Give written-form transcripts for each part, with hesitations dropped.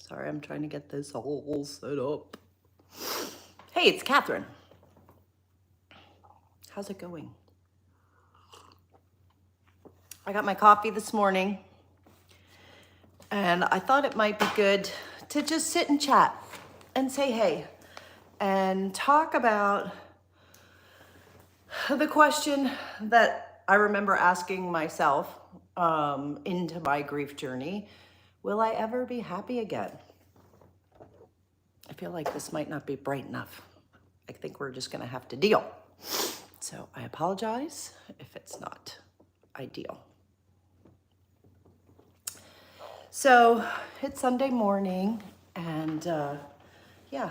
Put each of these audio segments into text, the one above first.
Sorry, I'm trying to get this all set up. Hey, it's Catherine. How's it going? I got my coffee this morning, and I thought it might be good to just sit and chat and say hey and talk about the question that I remember asking myself into my grief journey. Will I ever be happy again? I feel like this might not be bright enough. I think we're just going to have to deal. So I apologize if it's not ideal. So it's Sunday morning, and yeah,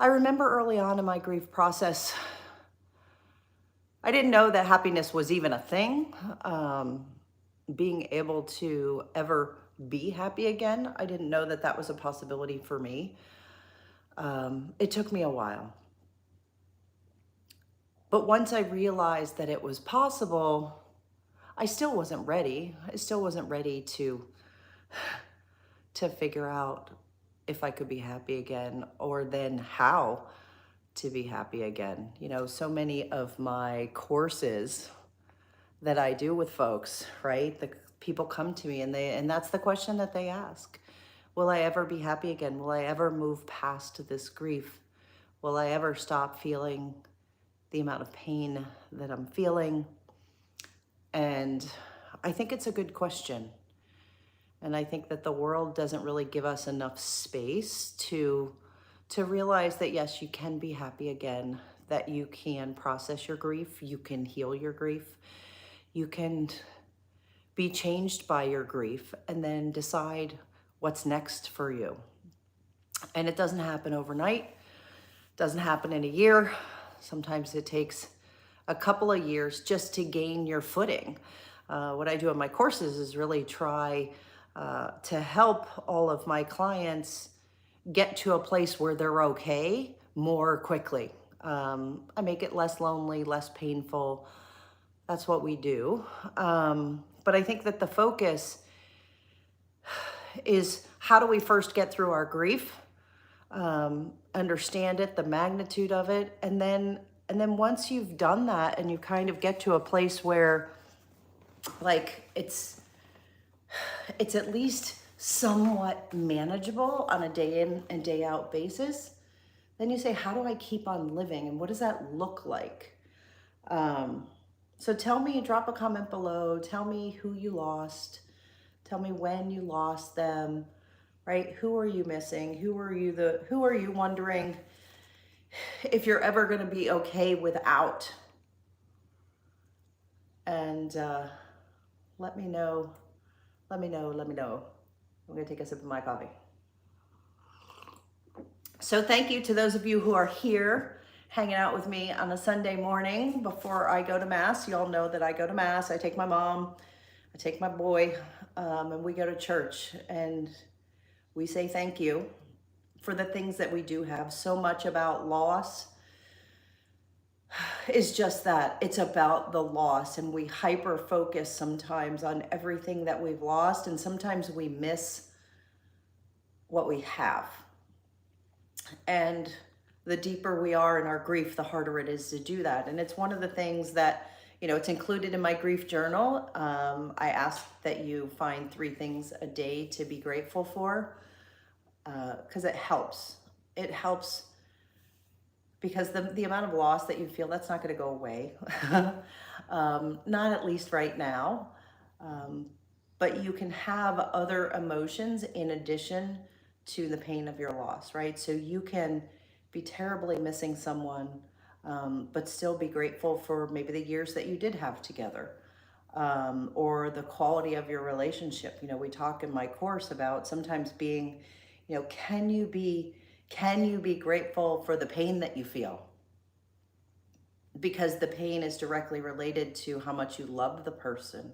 I remember early on in my grief process, I didn't know that happiness was even a thing. Being able to ever be happy again, I didn't know that that was a possibility for me. It took me a while. But once I realized that it was possible, I still wasn't ready. I still wasn't ready to figure out if I could be happy again, or then how to be happy again. You know, so many of my courses that I do with folks, right? The people come to me and that's the question that they ask. Will I ever be happy again? Will I ever move past this grief? Will I ever stop feeling the amount of pain that I'm feeling? And I think it's a good question. And I think that the world doesn't really give us enough space to realize that, yes, you can be happy again, that you can process your grief, you can heal your grief, you can be changed by your grief, and then decide what's next for you. And it doesn't happen overnight, it doesn't happen in a year. Sometimes it takes a couple of years just to gain your footing. What I do in my courses is really try to help all of my clients get to a place where they're okay more quickly. I make it less lonely, less painful. That's what we do. But I think that the focus is, how do we first get through our grief, understand it, the magnitude of it, and then once you've done that and you kind of get to a place where, like, it's at least somewhat manageable on a day in and day out basis, then you say, how do I keep on living? And what does that look like? So tell me, drop a comment below. Tell me who you lost. Tell me when you lost them, right? Who are you missing? Who are you wondering if you're ever going to be okay without? And let me know. I'm going to take a sip of my coffee. So thank you to those of you who are here hanging out with me on a Sunday morning before I go to Mass. You all know that I go to Mass. I take my mom, I take my boy, and we go to church. And we say thank you for the things that we do have. So much about loss is just that. It's about the loss, and we hyper focus sometimes on everything that we've lost, and sometimes we miss what we have. And the deeper we are in our grief, the harder it is to do that. And it's one of the things that, you know, it's included in my grief journal. I ask that you find 3 things a day to be grateful for, because it helps. It helps because the amount of loss that you feel, that's not going to go away. Not at least right now. But you can have other emotions in addition to the pain of your loss, right? So you can be terribly missing someone, but still be grateful for maybe the years that you did have together, or the quality of your relationship. You know, we talk in my course about sometimes being, you know, can you be grateful for the pain that you feel? Because the pain is directly related to how much you love the person.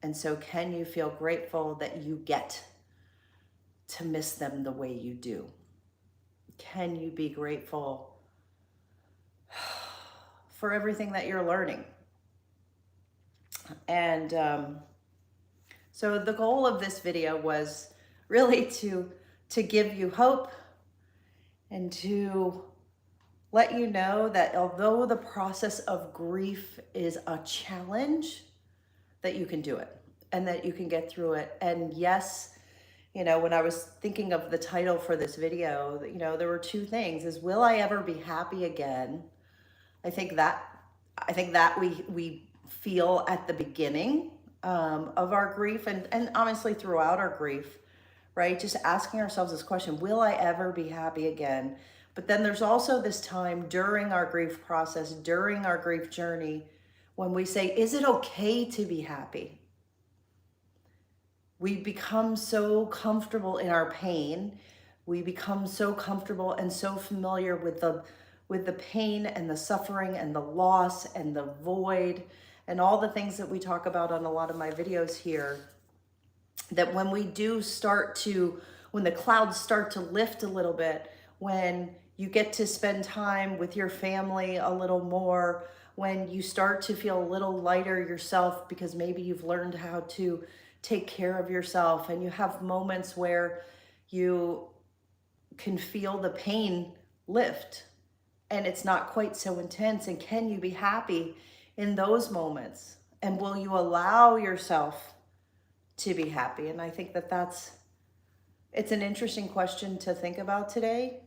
And so can you feel grateful that you get to miss them the way you do? Can you be grateful for everything that you're learning? And so the goal of this video was really to give you hope and to let you know that although the process of grief is a challenge, that you can do it and that you can get through it. And yes, when I was thinking of the title for this video, there were two things: is will I ever be happy again? I think that we feel at the beginning of our grief, and honestly throughout our grief, right? Just asking ourselves this question: will I ever be happy again? But then there's also this time during our grief process, during our grief journey, when we say, is it okay to be happy? We become so comfortable in our pain. We become so comfortable and so familiar with the pain and the suffering and the loss and the void and all the things that we talk about on a lot of my videos here, that when we do when the clouds start to lift a little bit, when you get to spend time with your family a little more, when you start to feel a little lighter yourself because maybe you've learned how to take care of yourself, and you have moments where you can feel the pain lift and it's not quite so intense. And can you be happy in those moments? And will you allow yourself to be happy? And I think it's an interesting question to think about today.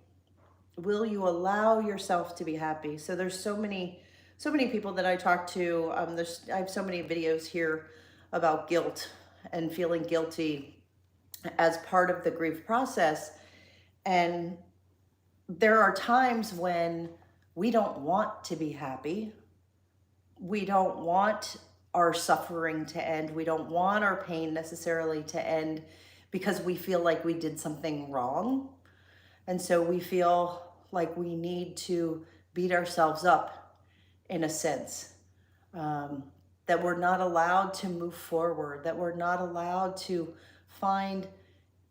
Will you allow yourself to be happy? So there's so many people that I talk to. I have so many videos here about guilt and feeling guilty as part of the grief process. And there are times when we don't want to be happy. We don't want our suffering to end. We don't want our pain necessarily to end because we feel like we did something wrong. And so we feel like we need to beat ourselves up in a sense. That we're not allowed to move forward, that we're not allowed to find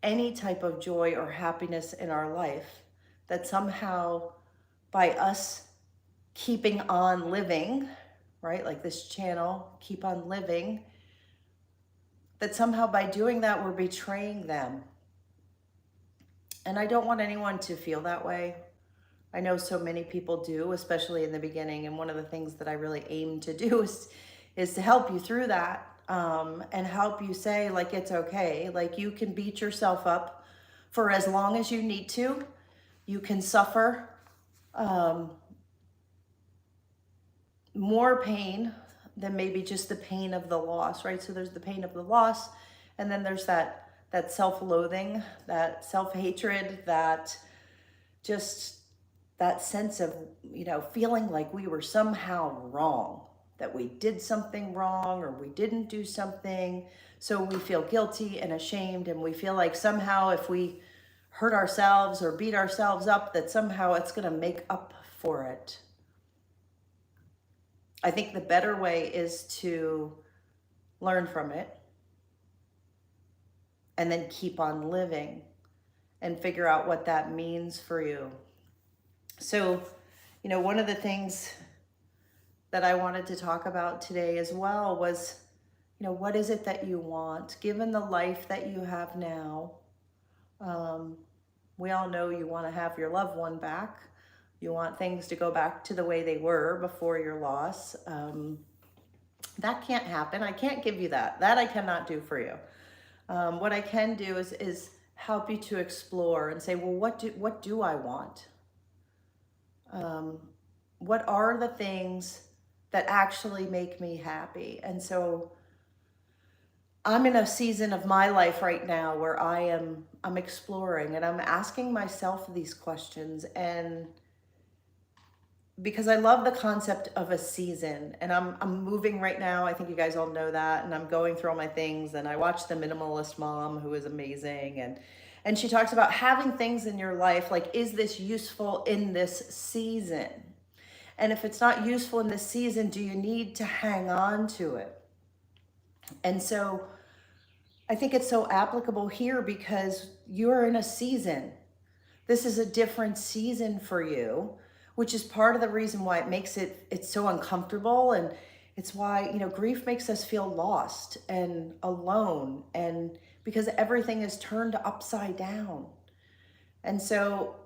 any type of joy or happiness in our life, that somehow by us keeping on living, right, like this channel, keep on living, that somehow by doing that, we're betraying them. And I don't want anyone to feel that way. I know so many people do, especially in the beginning. And one of the things that I really aim to do is to help you through that, and help you say, like, it's okay. Like, you can beat yourself up for as long as you need to. You can suffer more pain than maybe just the pain of the loss, right? So there's the pain of the loss, and then there's that self-loathing, that self-hatred, that sense of, feeling like we were somehow wrong, that we did something wrong or we didn't do something. So we feel guilty and ashamed, and we feel like somehow if we hurt ourselves or beat ourselves up, that somehow it's going to make up for it. I think the better way is to learn from it and then keep on living and figure out what that means for you. So, one of the things that I wanted to talk about today as well was, what is it that you want? Given the life that you have now, we all know you want to have your loved one back. You want things to go back to the way they were before your loss. That can't happen. I can't give you that. That I cannot do for you. What I can do is help you to explore and say, well, what do I want? What are the things that actually make me happy? And so I'm in a season of my life right now where I'm exploring and I'm asking myself these questions, and because I love the concept of a season, and I'm moving right now. I think you guys all know that, and I'm going through all my things, and I watched The Minimalist Mom, who is amazing, and she talks about having things in your life, like, is this useful in this season? And if it's not useful in this season, do you need to hang on to it? And so I think it's so applicable here because you're in a season. This is a different season for you, which is part of the reason why it makes it's so uncomfortable. And it's why, grief makes us feel lost and alone and because everything is turned upside down. And so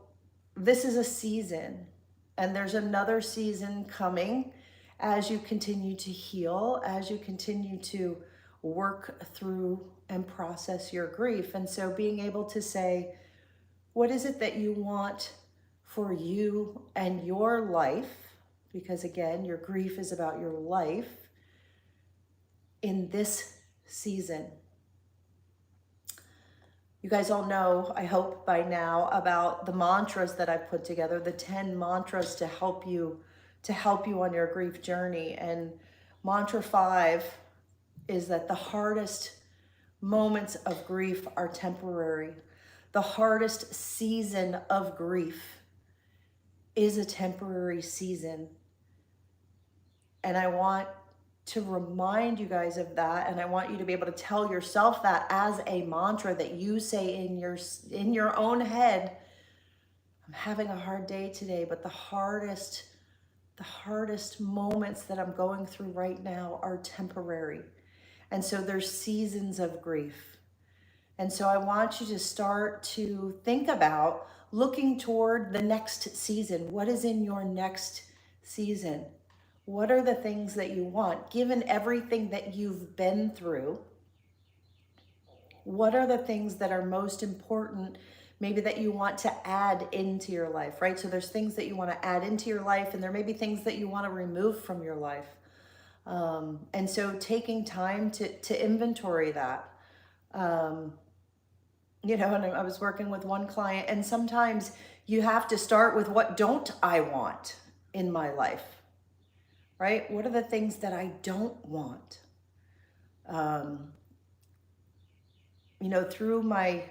this is a season, and there's another season coming as you continue to heal, as you continue to work through and process your grief. And so being able to say, what is it that you want for you and your life? Because again, your grief is about your life in this season. You guys all know, I hope by now, about the mantras that I've put together, the 10 mantras to help you on your grief journey. And mantra 5 is that the hardest moments of grief are temporary. The hardest season of grief is a temporary season. And I want to remind you guys of that, and I want you to be able to tell yourself that as a mantra that you say in your own head. I'm having a hard day today, but the hardest moments that I'm going through right now are temporary. And so there's seasons of grief. And so I want you to start to think about looking toward the next season. What is in your next season? What are the things that you want? Given everything that you've been through, what are the things that are most important, maybe that you want to add into your life, right? So there's things that you want to add into your life, and there may be things that you want to remove from your life. And so taking time to inventory that. You know, and I was working with one client, and sometimes you have to start with, what don't I want in my life? Right? What are the things that I don't want? You know, through my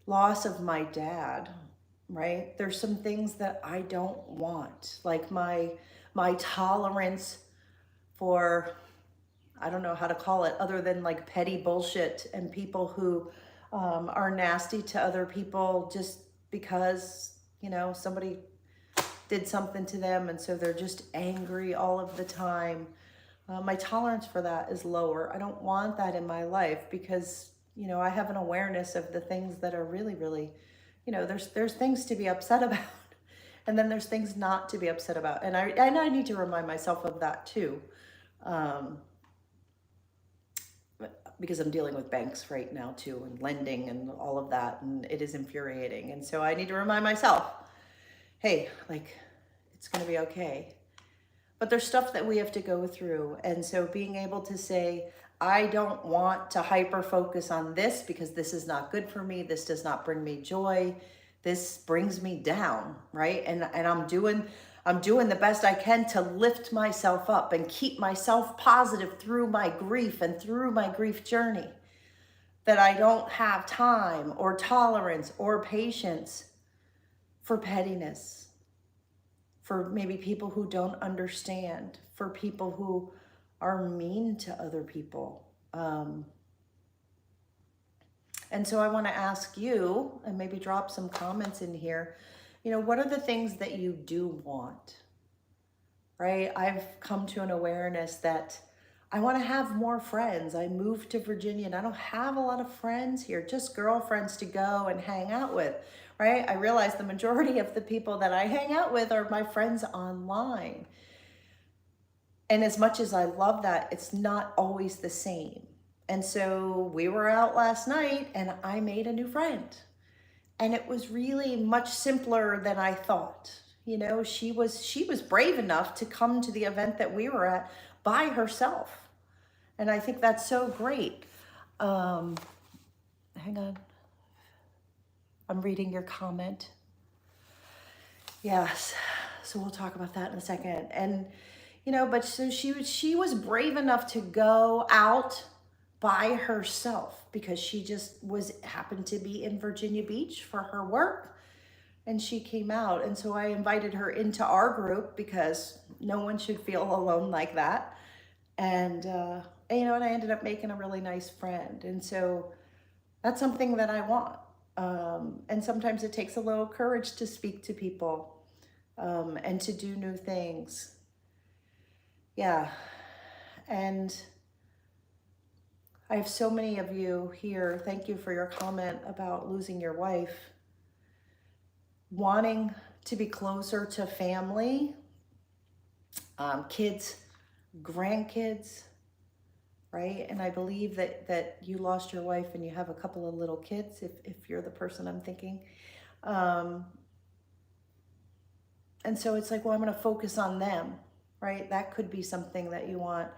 loss of my dad, right? There's some things that I don't want, like my tolerance for, I don't know how to call it other than like petty bullshit and people who are nasty to other people just because, you know, somebody did something to them, and so they're just angry all of the time. My tolerance for that is lower. I don't want that in my life because, you know, I have an awareness of the things that are really, really, you know, there's things to be upset about, and then there's things not to be upset about. And I need to remind myself of that too. Because I'm dealing with banks right now too, and lending and all of that, and it is infuriating. And so I need to remind myself, hey, like, it's going to be okay. But there's stuff that we have to go through. And so being able to say, I don't want to hyper focus on this because this is not good for me. This does not bring me joy. This brings me down, right? And I'm doing the best I can to lift myself up and keep myself positive through my grief and through my grief journey. That I don't have time or tolerance or patience for pettiness, for maybe people who don't understand, for people who are mean to other people. And so I want to ask you, and maybe drop some comments in here, you know, what are the things that you do want, right? I've come to an awareness that I want to have more friends. I moved to Virginia and I don't have a lot of friends here, just girlfriends to go and hang out with, right? I realize the majority of the people that I hang out with are my friends online. And as much as I love that, it's not always the same. And so we were out last night and I made a new friend. And it was really much simpler than I thought. You know, she was brave enough to come to the event that we were at by herself. And I think that's so great. Hang on. I'm reading your comment. Yes. So we'll talk about that in a second. And, you know, but so she was brave enough to go out by herself because she just happened to be in Virginia Beach for her work, and she came out. And so I invited her into our group because no one should feel alone like that. And you know, and I ended up making a really nice friend. And so that's something that I want. And sometimes it takes a little courage to speak to people and to do new things. Yeah. And I have so many of you here. Thank you for your comment about losing your wife. Wanting to be closer to family, kids, grandkids, right? And I believe that you lost your wife and you have a couple of little kids, if you're the person I'm thinking. And so it's like, well, I'm going to focus on them, right? That could be something that you want.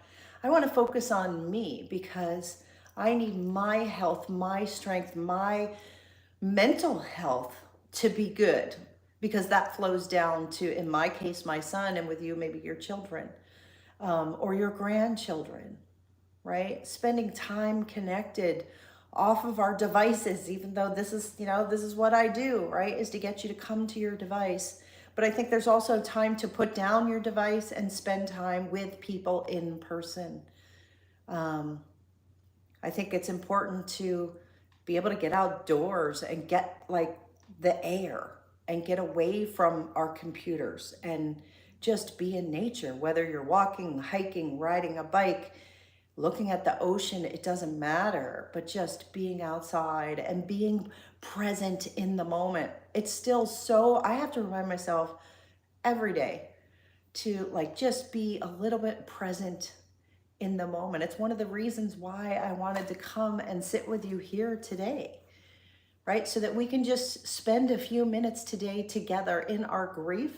I want to focus on me because I need my health, my strength, my mental health to be good, because that flows down to, in my case, my son, and with you, maybe your children, or your grandchildren, right? Spending time connected off of our devices, even though this is, this is what I do, right? Is to get you to come to your device. But I think there's also time to put down your device and spend time with people in person. I think it's important to be able to get outdoors and get like the air and get away from our computers and just be in nature, whether you're walking, hiking, riding a bike, looking at the ocean, it doesn't matter, but just being outside and being present in the moment. It's still so, I have to remind myself every day to like just be a little bit present in the moment. It's one of the reasons why I wanted to come and sit with you here today, right? So that we can just spend a few minutes today together in our grief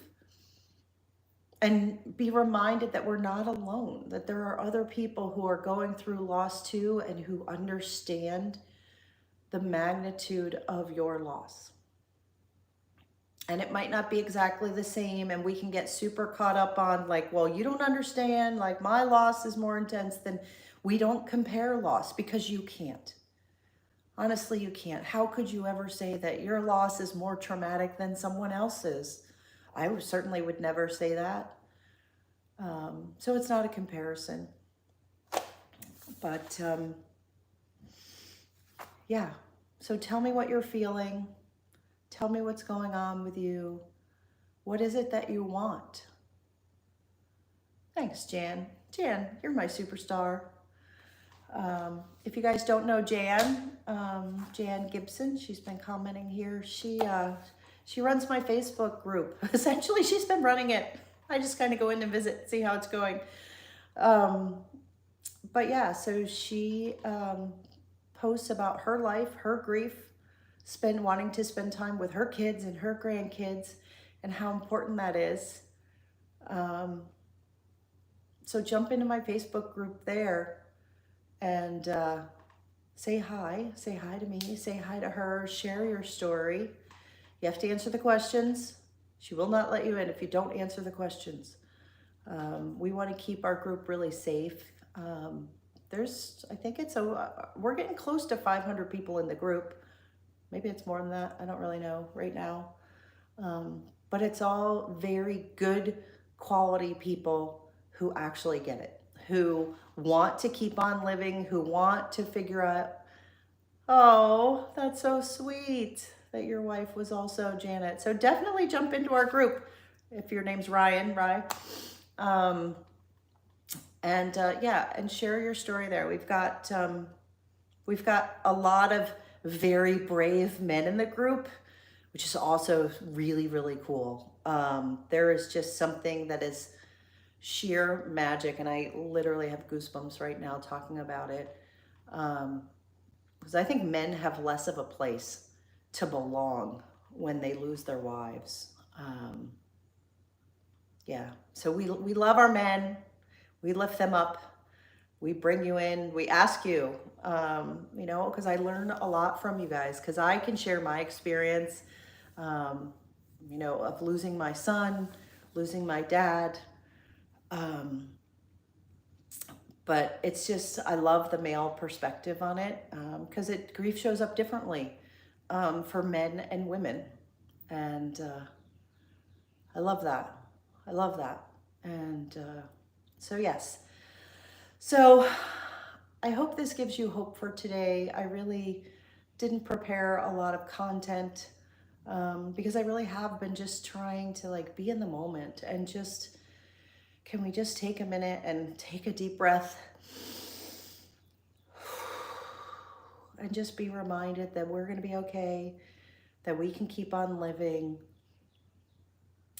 and be reminded that we're not alone, that there are other people who are going through loss too and who understand the magnitude of your loss. And it might not be exactly the same, and we can get super caught up on like, well, you don't understand, like my loss is more intense than, we don't compare loss because you can't. Honestly, you can't. How could you ever say that your loss is more traumatic than someone else's? I certainly would never say that. So it's not a comparison. But yeah, so tell me what you're feeling. Tell me what's going on with you. What is it that you want? Thanks, Jan. Jan, you're my superstar. If you guys don't know Jan, Jan Gibson, she's been commenting here. She runs my Facebook group. Essentially, she's been running it. I just kind of go in and visit, see how it's going. But yeah, so she posts about her life, her grief, wanting to spend time with her kids and her grandkids and how important that is. So jump into my Facebook group there and say hi to me, say hi to her, share your story. You have to answer the questions. She will not let you in if you don't answer the questions. We want to keep our group really safe. I think we're getting close to 500 people in the group. Maybe it's more than that. I don't really know right now. But it's all very good quality people who actually get it, who want to keep on living, who want to figure out, oh, that's so sweet that your wife was also Janet. So definitely jump into our group if your name's Ryan, and share your story there. We've got a lot of very brave men in the group, which is also really, really cool. There is just something that is sheer magic, and I literally have goosebumps right now talking about it. Because I think men have less of a place to belong when they lose their wives. So we love our men. We lift them up. We bring you in. We ask you, because I learn a lot from you guys, because I can share my experience, of losing my son, losing my dad. But it's just, I love the male perspective on it, because grief shows up differently for men and women. And I love that. And so yes. So I hope this gives you hope for today. I really didn't prepare a lot of content because I really have been just trying to like be in the moment and just, can we just take a minute and take a deep breath and just be reminded that we're going to be okay, that we can keep on living.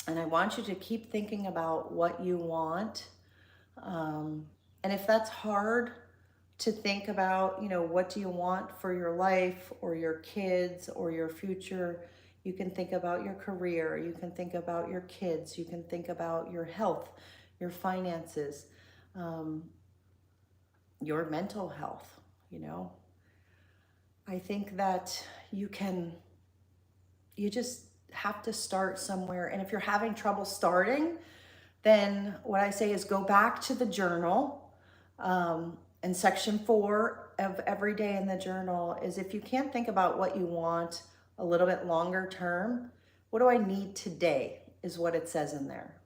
And I want you to keep thinking about what you want. And if that's hard to think about, what do you want for your life or your kids or your future, you can think about your career, you can think about your kids, you can think about your health, your finances, your mental health, I think that you just have to start somewhere. And if you're having trouble starting, then what I say is go back to the journal. And section 4 of every day in the journal is, if you can't think about what you want a little bit longer term, what do I need today is what it says in there,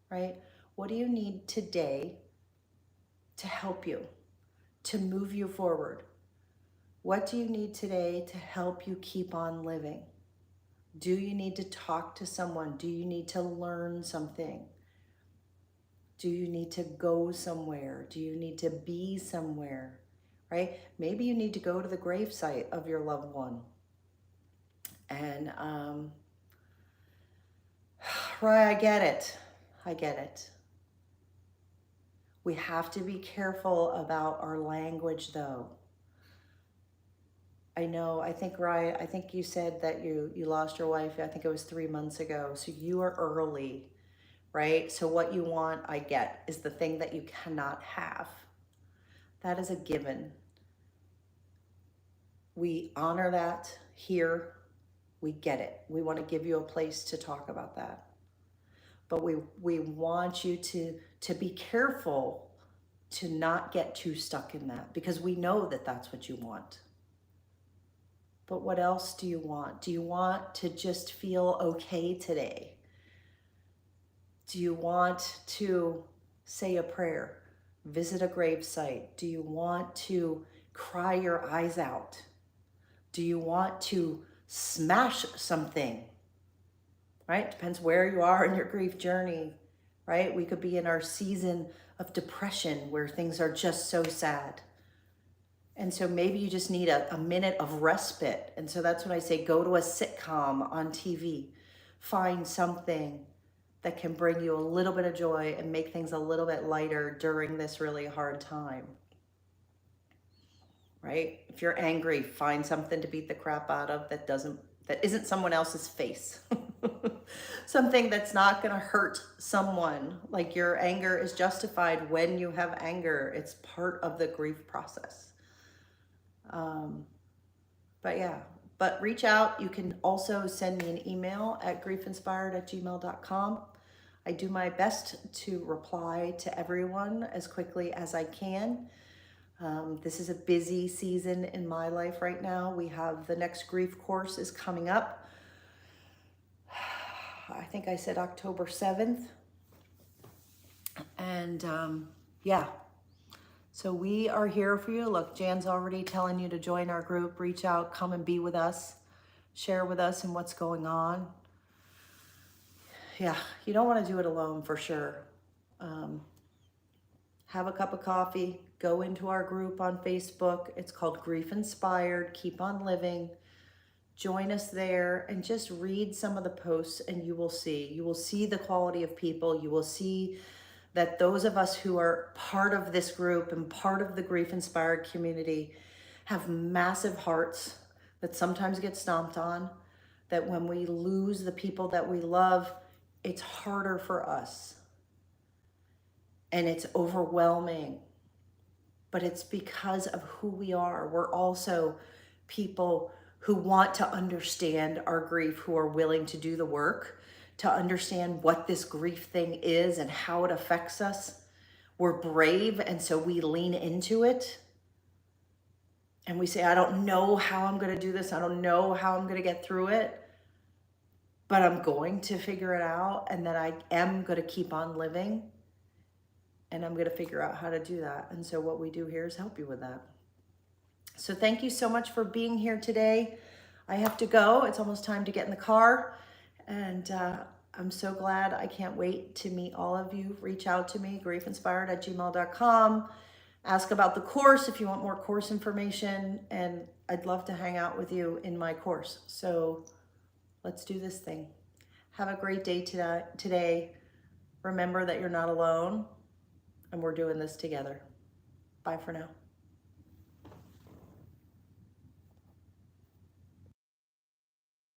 right? What do you need today to help you, to move you forward? What do you need today to help you keep on living? Do you need to talk to someone? Do you need to learn something? Do you need to go somewhere? Do you need to be somewhere, right? Maybe you need to go to the gravesite of your loved one. And, right, I get it. We have to be careful about our language, though. I think you said that you lost your wife, I think it was 3 months ago. So you are early, right? So what you want, I get, is the thing that you cannot have. That is a given. We honor that here. We get it. We want to give you a place to talk about that. But we want you to be careful to not get too stuck in that, because we know that that's what you want. But what else do you want? Do you want to just feel okay today? Do you want to say a prayer, visit a gravesite? Do you want to cry your eyes out? Do you want to smash something? Right? Depends where you are in your grief journey, right? We could be in our season of depression where things are just so sad. And so maybe you just need a minute of respite. And so that's when I say, go to a sitcom on TV. Find something that can bring you a little bit of joy and make things a little bit lighter during this really hard time. Right? If you're angry, find something to beat the crap out of that isn't someone else's face. Something that's not going to hurt someone. Like, your anger is justified when you have anger. It's part of the grief process. But reach out. You can also send me an email at griefinspired@gmail.com. I do my best to reply to everyone as quickly as I can. This is a busy season in my life right now. We have the next grief course is coming up. I think I said October 7th. And so we are here for you. Look, Jan's already telling you to join our group. Reach out, come and be with us. Share with us and what's going on. Yeah, you don't want to do it alone for sure. Have a cup of coffee. Go into our group on Facebook. It's called Grief Inspired. Keep on living. Join us there and just read some of the posts, and you will see the quality of people. You will see that those of us who are part of this group and part of the Grief Inspired community have massive hearts that sometimes get stomped on, that when we lose the people that we love, it's harder for us. And it's overwhelming. But it's because of who we are. We're also people who want to understand our grief, who are willing to do the work to understand what this grief thing is and how it affects us. We're brave, and so we lean into it. And we say, I don't know how I'm going to do this. I don't know how I'm going to get through it, but I'm going to figure it out, and that I am going to keep on living, and I'm going to figure out how to do that. And so what we do here is help you with that. So thank you so much for being here today. I have to go. It's almost time to get in the car. And I'm so glad. I can't wait to meet all of you. Reach out to me, griefinspired@gmail.com. Ask about the course if you want more course information, and I'd love to hang out with you in my course. So let's do this thing. Have a great day today. Remember that you're not alone, and we're doing this together. Bye for now.